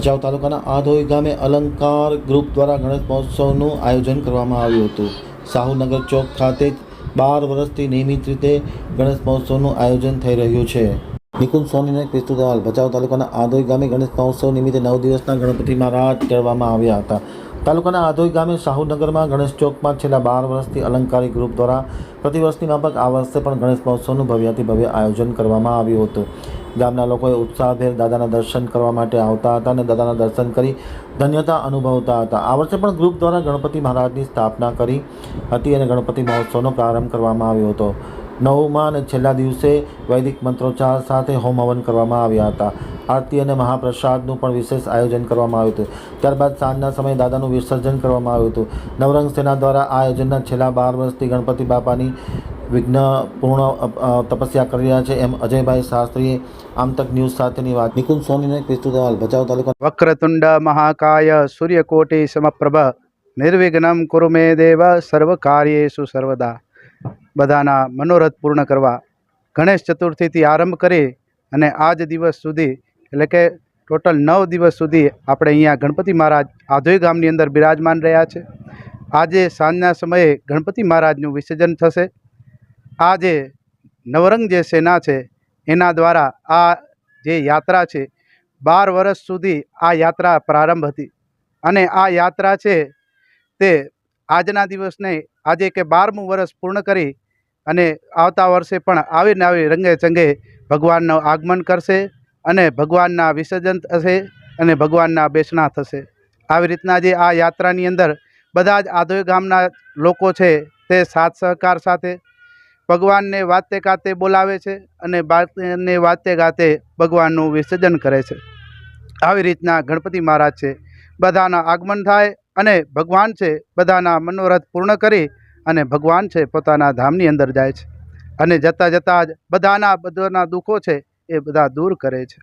ભચાઉ તાલુકાના આધોઈ ગામે અલંકાર ગ્રુપ દ્વારા ગણેશ મહોત્સવનું આયોજન કરવામાં આવ્યું હતું। સાહુનગર ચોક ખાતે 12 વર્ષથી નિયમિત રીતે ગણેશ મહોત્સવનું આયોજન થઈ રહ્યું છે। નિકુંજ સોની ક્રિસ્તુ દવાલ ભચાઉ તાલુકાના આધોઈ ગામે ગણેશ મહોત્સવ નિમિત્તે 9 દિવસના ગણપતિ મહારાજ કરવામાં આવ્યા હતા। તાલુકાના આધોઈ ગામે સાહુનગરમાં ગણેશ ચોકમાં છેલ્લા 12 વર્ષથી અલંકારી ગ્રુપ દ્વારા પ્રતિવર્ષની માફક આ વર્ષે પણ ગણેશ મહોત્સવનું ભવ્યાતિ ભવ્ય આયોજન કરવામાં આવ્યું હતું। ગામના લોકોએ ઉત્સાહભેર દાદાના દર્શન કરવા માટે આવતા હતા અને દાદાના દર્શન કરી ધન્યતા અનુભવતા હતા। આ વર્ષે પણ ગ્રુપ દ્વારા ગણપતિ મહારાજની સ્થાપના કરી હતી અને ગણપતિ મહોત્સવનો પ્રારંભ કરવામાં આવ્યો હતો। નવમા અને છેલ્લા દિવસે વૈદિક મંત્રોચ્ચાર સાથે હોમ હવન કરવામાં આવ્યા હતા। આરતી અને મહાપ્રસાદનું પણ વિશેષ આયોજન કરવામાં આવ્યું હતું। ત્યારબાદ સાંજના સમયે દાદાનું વિસર્જન કરવામાં આવ્યું હતું। નવરંગ સેના દ્વારા આ આયોજનના છેલ્લા 12 વર્ષથી ગણપતિ બાપાની વિઘ્નપૂર્ણ તપસ્યા કરી રહ્યા છે એમ અજયભાઈ શાસ્ત્રીએ આમતક ન્યૂઝ સાથેની વાત। નિકુંજ સોની ક્રિસ્તુ દવાલ ભચાઉ તાલુકા। વક્રતુંડ મહાકાય સૂર્યકોટિ સમપ્રભ નિર્વિઘ્નમ કુરુ મે દેવ સર્વ કાર્યેષુ સર્વદા। બધાના મનોરથ પૂર્ણ કરવા ગણેશ ચતુર્થીથી આરંભ કરી અને આજ દિવસ સુધી એટલે કે ટોટલ 9 દિવસ સુધી આપણે અહીંયા ગણપતિ મહારાજ આધોઈ ગામની અંદર બિરાજમાન રહ્યા છે। આજે સાંજના સમયે ગણપતિ મહારાજનું વિસર્જન થશે। આ જે નવરંગ જે સેના છે એના દ્વારા આ જે યાત્રા છે 12 વર્ષ સુધી આ યાત્રા પ્રારંભ હતી અને આ યાત્રા છે તે આજના દિવસને આજે કે 12મું વર્ષ પૂર્ણ કરી અને આવતા વર્ષે પણ આવીને આવી રંગે ચંગે ભગવાનનું આગમન કરશે અને ભગવાનના વિસર્જન થશે અને ભગવાનના બેસણા થશે। આવી રીતના જે આ યાત્રાની અંદર બધા જ આધોઈ ગામના લોકો છે તે સાથ સહકાર સાથે ભગવાનને વાતે ગાતે બોલાવે છે અને બાને વાતે ગાતે ભગવાનનું વિસર્જન કરે છે। આવી રીતના ગણપતિ મહારાજ છે બધાના આગમન થાય અને ભગવાન છે બધાના મનોરથ પૂર્ણ કરી અને ભગવાન છે પોતાના ધામની અંદર જાય છે અને જતાં જતાં જ બધાના દુઃખો છે એ બધા દૂર કરે છે।